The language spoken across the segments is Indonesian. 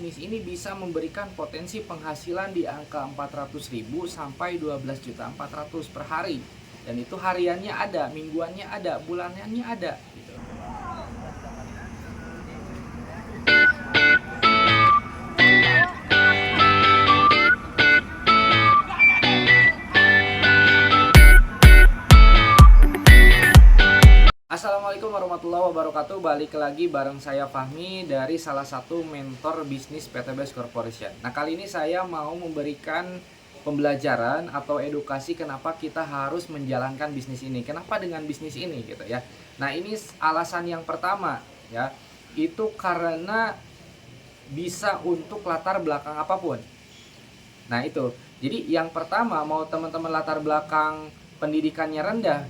bisnis ini bisa memberikan potensi penghasilan di angka 400.000 sampai 12.400.000 per hari. Dan itu hariannya ada, mingguannya ada, bulanannya ada gitu. Assalamualaikum warahmatullahi wabarakatuh. Balik lagi bareng saya Fahmi dari salah satu mentor bisnis PT Best Corporation. Nah, kali ini saya mau memberikan pembelajaran atau edukasi kenapa kita harus menjalankan bisnis ini. Kenapa dengan bisnis ini gitu ya. Nah, ini alasan yang pertama ya. Itu karena bisa untuk latar belakang apapun. Nah, itu. Jadi yang pertama, mau teman-teman latar belakang pendidikannya rendah,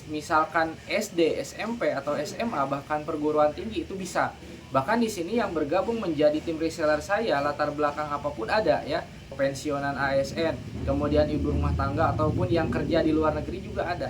misalkan SD, SMP atau SMA, bahkan perguruan tinggi, itu bisa. Bahkan di sini yang bergabung menjadi tim reseller saya, latar belakang apapun ada ya. Pensiunan ASN, kemudian ibu rumah tangga ataupun yang kerja di luar negeri juga ada.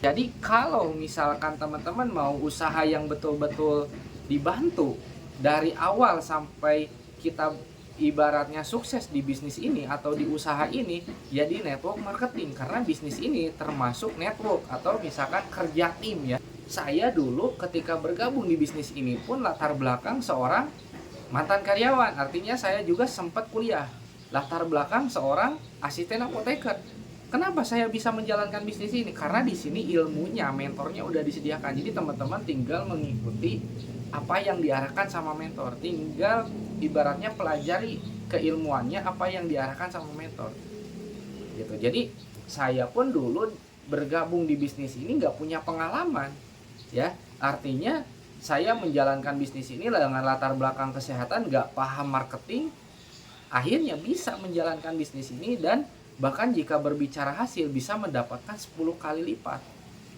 Jadi kalau misalkan teman-teman mau usaha yang betul-betul dibantu dari awal sampai kita ibaratnya sukses di bisnis ini atau di usaha ini, ya di network marketing, karena bisnis ini termasuk network atau misalkan kerja tim ya. Saya dulu ketika bergabung di bisnis ini pun latar belakang seorang mantan karyawan, artinya saya juga sempat kuliah. Latar belakang seorang asisten apoteker. Kenapa saya bisa menjalankan bisnis ini? Karena di sini ilmunya, mentornya udah disediakan. Jadi teman-teman tinggal mengikuti apa yang diarahkan sama mentor. Tinggal ibaratnya pelajari keilmuannya apa yang diarahkan sama mentor. Gitu. Jadi saya pun dulu bergabung di bisnis ini nggak punya pengalaman, ya. Artinya saya menjalankan bisnis ini dengan latar belakang kesehatan, nggak paham marketing, akhirnya bisa menjalankan bisnis ini dan bahkan jika berbicara hasil bisa mendapatkan 10 kali lipat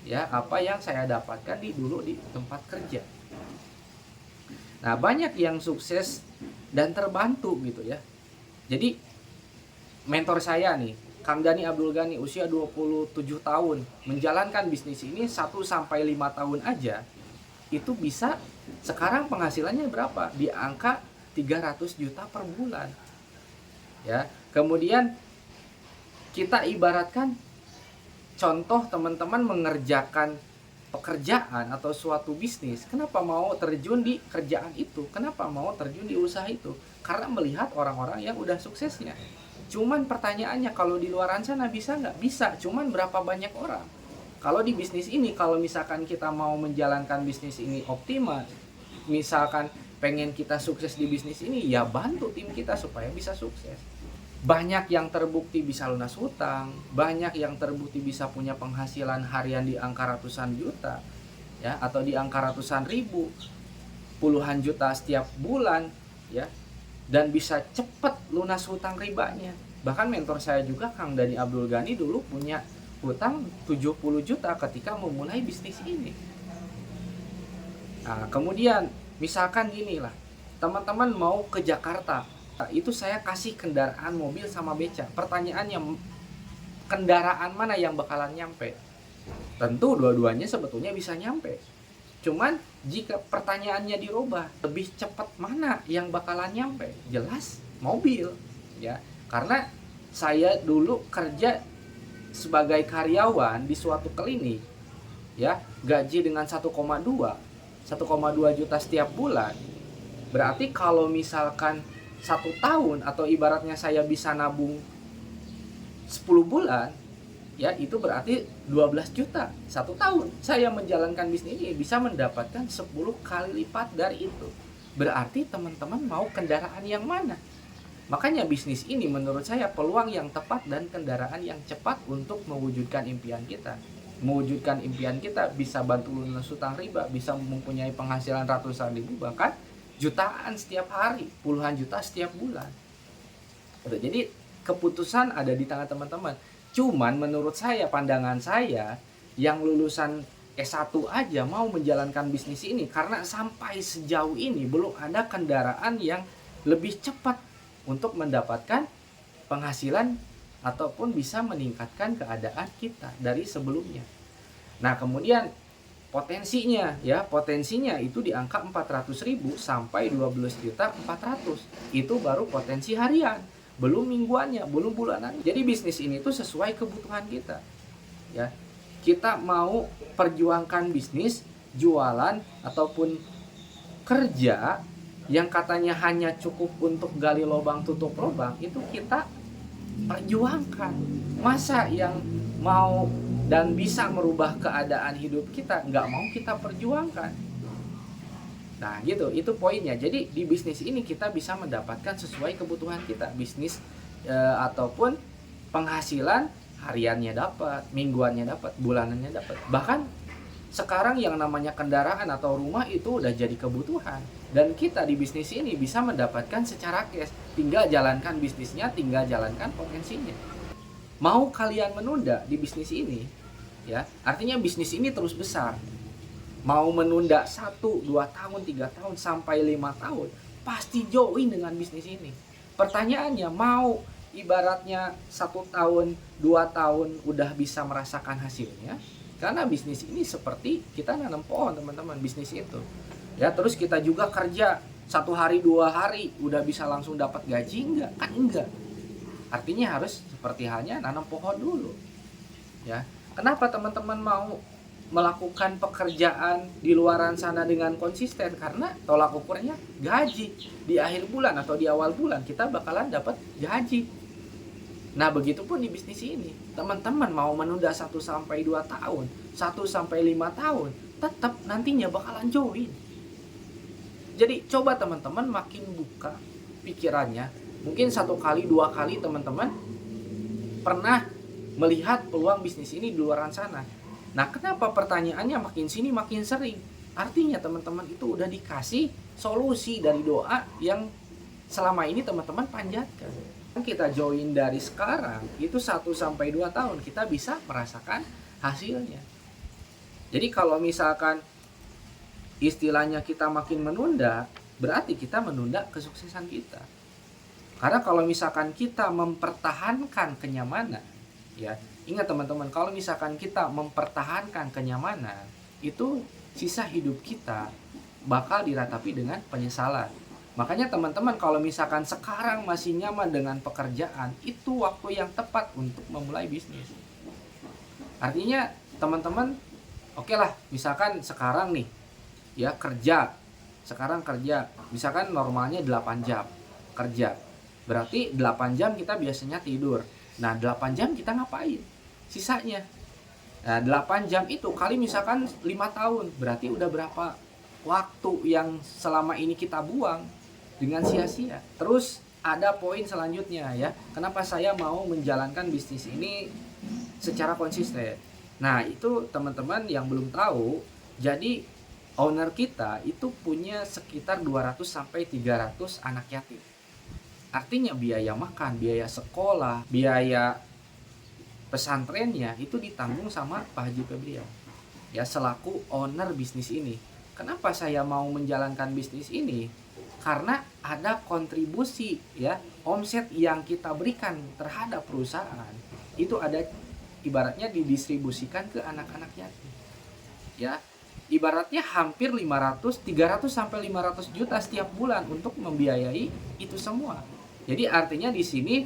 ya apa yang saya dapatkan dulu di tempat kerja. Nah, banyak yang sukses dan terbantu gitu ya. Jadi mentor saya nih, Kang Dani Abdul Ghani, usia 27 tahun, menjalankan bisnis ini 1 sampai 5 tahun aja itu bisa sekarang penghasilannya berapa? Di angka 300 juta per bulan. Ya, kemudian kita ibaratkan contoh teman-teman mengerjakan pekerjaan atau suatu bisnis, kenapa mau terjun di kerjaan itu? Kenapa mau terjun di usaha itu? Karena melihat orang-orang yang udah suksesnya. Cuman pertanyaannya, kalau di luar sana bisa nggak? Bisa, cuman berapa banyak orang? Kalau di bisnis ini, kalau misalkan kita mau menjalankan bisnis ini optimal, misalkan pengen kita sukses di bisnis ini, ya bantu tim kita supaya bisa sukses. Banyak yang terbukti bisa lunas hutang, banyak yang terbukti bisa punya penghasilan harian di angka ratusan juta ya, atau di angka ratusan ribu, puluhan juta setiap bulan ya, dan bisa cepat lunas hutang ribanya. Bahkan mentor saya juga, Kang Dani Abdul Ghani, dulu punya hutang 70 juta ketika memulai bisnis ini. Nah, kemudian misalkan gini lah, teman-teman mau ke Jakarta, itu saya kasih kendaraan mobil sama beca. Pertanyaannya, kendaraan mana yang bakalan nyampe? Tentu dua-duanya sebetulnya bisa nyampe. Cuman jika pertanyaannya dirubah, lebih cepat mana yang bakalan nyampe? Jelas mobil ya. Karena saya dulu kerja sebagai karyawan di suatu klinik ya, gaji dengan 1,2 juta setiap bulan. Berarti kalau misalkan 1 tahun atau ibaratnya saya bisa nabung 10 bulan ya, itu berarti 12 juta 1 tahun. Saya menjalankan bisnis ini bisa mendapatkan 10 kali lipat dari itu. Berarti teman-teman mau kendaraan yang mana? Makanya bisnis ini menurut saya peluang yang tepat dan kendaraan yang cepat untuk mewujudkan impian kita. Mewujudkan impian kita bisa bantu lunas hutang riba, bisa mempunyai penghasilan ratusan ribu, bahkan jutaan setiap hari, puluhan juta setiap bulan. Jadi keputusan ada di tangan teman-teman. Cuman menurut saya, pandangan saya, yang lulusan S1 aja mau menjalankan bisnis ini, karena sampai sejauh ini belum ada kendaraan yang lebih cepat untuk mendapatkan penghasilan ataupun bisa meningkatkan keadaan kita dari sebelumnya. Nah, kemudian potensinya ya, potensinya itu di angka 400.000 sampai 12.400.000. Itu baru potensi harian, belum mingguannya, belum bulanan. Jadi bisnis ini tuh sesuai kebutuhan kita. Ya. Kita mau perjuangkan bisnis, jualan ataupun kerja yang katanya hanya cukup untuk gali lubang tutup lubang, itu kita perjuangkan. Masa yang mau dan bisa merubah keadaan hidup kita nggak mau kita perjuangkan? Nah gitu, itu poinnya. Jadi di bisnis ini kita bisa mendapatkan sesuai kebutuhan kita. Bisnis ataupun penghasilan hariannya dapat, mingguannya dapat, bulanannya dapat. Bahkan sekarang yang namanya kendaraan atau rumah itu udah jadi kebutuhan. Dan kita di bisnis ini bisa mendapatkan secara cash. Tinggal jalankan bisnisnya, tinggal jalankan potensinya. Mau kalian menunda di bisnis ini, ya artinya bisnis ini terus besar. Mau menunda 1, 2 tahun, 3 tahun, sampai 5 tahun, pasti join dengan bisnis ini. Pertanyaannya, mau ibaratnya 1 tahun, 2 tahun udah bisa merasakan hasilnya? Karena bisnis ini seperti kita nanam pohon, teman-teman, bisnis itu. Ya, terus kita juga kerja 1 hari, 2 hari udah bisa langsung dapat gaji enggak? Kan enggak. Artinya harus seperti halnya nanam pohon dulu. Ya. Kenapa teman-teman mau melakukan pekerjaan di luaran sana dengan konsisten? Karena tolak ukurnya gaji. Di akhir bulan atau di awal bulan kita bakalan dapat gaji. Nah, begitupun di bisnis ini. Teman-teman mau menunda 1 sampai 2 tahun, 1 sampai 5 tahun, tetap nantinya bakalan join. Jadi coba teman-teman makin buka pikirannya. Mungkin 1 kali, 2 kali teman-teman pernah melihat peluang bisnis ini di luar sana. Nah, kenapa pertanyaannya makin sini makin sering? Artinya teman-teman itu udah dikasih solusi dari doa yang selama ini teman-teman panjatkan. Kita join dari sekarang, itu 1 sampai 2 tahun kita bisa merasakan hasilnya. Jadi kalau misalkan istilahnya kita makin menunda, berarti kita menunda kesuksesan kita. Karena kalau misalkan kita mempertahankan kenyamanan, ya, ingat teman-teman, kalau misalkan kita mempertahankan kenyamanan, itu sisa hidup kita bakal diratapi dengan penyesalan. Makanya teman-teman, kalau misalkan sekarang masih nyaman dengan pekerjaan, itu waktu yang tepat untuk memulai bisnis. Artinya teman-teman, oke lah, misalkan sekarang nih, ya sekarang kerja, misalkan normalnya 8 jam kerja. Berarti 8 jam kita biasanya tidur. Nah, 8 jam kita ngapain? Sisanya. Nah, 8 jam itu kali misalkan 5 tahun. Berarti udah berapa waktu yang selama ini kita buang dengan sia-sia. Terus ada poin selanjutnya ya. Kenapa saya mau menjalankan bisnis ini secara konsisten? Nah, itu teman-teman yang belum tahu, jadi owner kita itu punya sekitar 200 sampai 300 anak yatim. Artinya biaya makan, biaya sekolah, biaya pesantrennya itu ditanggung sama Pak Haji Febrian. Ya, selaku owner bisnis ini. Kenapa saya mau menjalankan bisnis ini? Karena ada kontribusi ya, omset yang kita berikan terhadap perusahaan itu ada ibaratnya didistribusikan ke anak-anak yatim. Ya, ibaratnya hampir 300 sampai 500 juta setiap bulan untuk membiayai itu semua. Jadi artinya di sini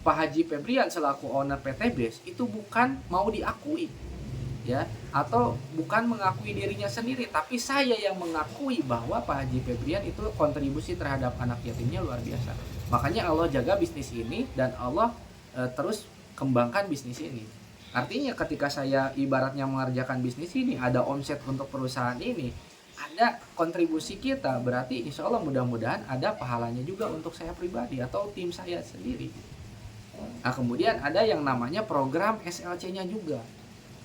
Pak Haji Febrian selaku owner PT BES itu bukan mau diakui ya, atau bukan mengakui dirinya sendiri, tapi saya yang mengakui bahwa Pak Haji Febrian itu kontribusi terhadap anak yatimnya luar biasa. Makanya Allah jaga bisnis ini dan Allah terus kembangkan bisnis ini. Artinya ketika saya ibaratnya mengerjakan bisnis ini, ada omset untuk perusahaan ini, ada kontribusi kita, berarti insya Allah mudah-mudahan ada pahalanya juga untuk saya pribadi atau tim saya sendiri. Nah, kemudian ada yang namanya program SLC-nya juga.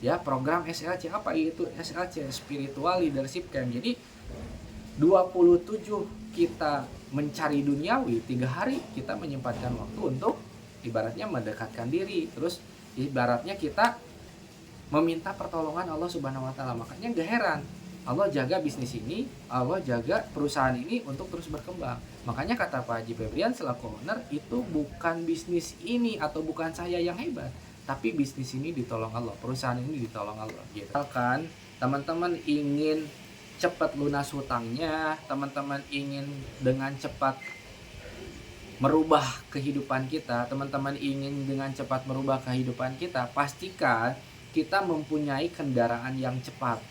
Ya, program SLC apa itu? SLC Spiritual Leadership Camp. Jadi 27 kita mencari duniawi, 3 hari kita menyempatkan waktu untuk ibaratnya mendekatkan diri, terus ibaratnya kita meminta pertolongan Allah Subhanahu wa taala. Makanya gak heran Allah jaga bisnis ini, Allah jaga perusahaan ini untuk terus berkembang. Makanya kata Pak Haji Febrian selaku owner, itu bukan bisnis ini atau bukan saya yang hebat, tapi bisnis ini ditolong Allah, perusahaan ini ditolong Allah. Gitu. Misalkan teman-teman ingin cepat lunas hutangnya, teman-teman ingin dengan cepat merubah kehidupan kita, teman-teman ingin dengan cepat merubah kehidupan kita, pastikan kita mempunyai kendaraan yang cepat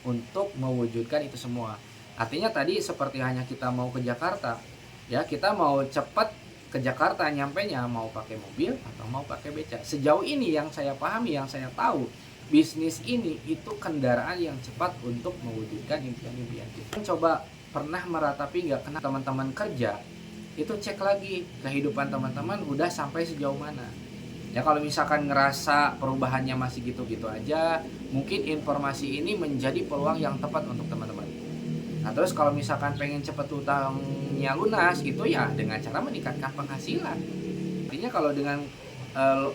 untuk mewujudkan itu semua. Artinya tadi seperti hanya kita mau ke Jakarta, ya kita mau cepat ke Jakarta nyampenya mau pakai mobil atau mau pakai beca. Sejauh ini yang saya pahami, yang saya tahu, bisnis ini itu kendaraan yang cepat untuk mewujudkan impian-impian kita. Coba pernah meratapi nggak, kena teman-teman kerja itu cek lagi kehidupan teman-teman udah sampai sejauh mana. Ya kalau misalkan ngerasa perubahannya masih gitu-gitu aja, mungkin informasi ini menjadi peluang yang tepat untuk teman-teman. Nah terus kalau misalkan pengen cepet utangnya lunas, itu ya dengan cara meningkatkan penghasilan. Artinya kalau dengan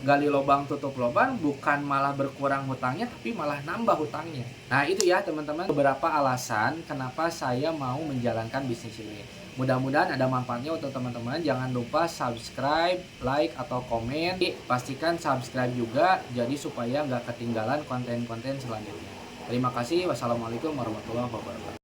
gali lubang tutup lubang, bukan malah berkurang hutangnya, tapi malah nambah hutangnya. Nah itu ya teman-teman, beberapa alasan kenapa saya mau menjalankan bisnis ini. Mudah-mudahan ada manfaatnya untuk teman-teman. Jangan lupa subscribe, like, atau komen. Pastikan subscribe juga, jadi supaya nggak ketinggalan konten-konten selanjutnya. Terima kasih. Wassalamualaikum warahmatullahi wabarakatuh.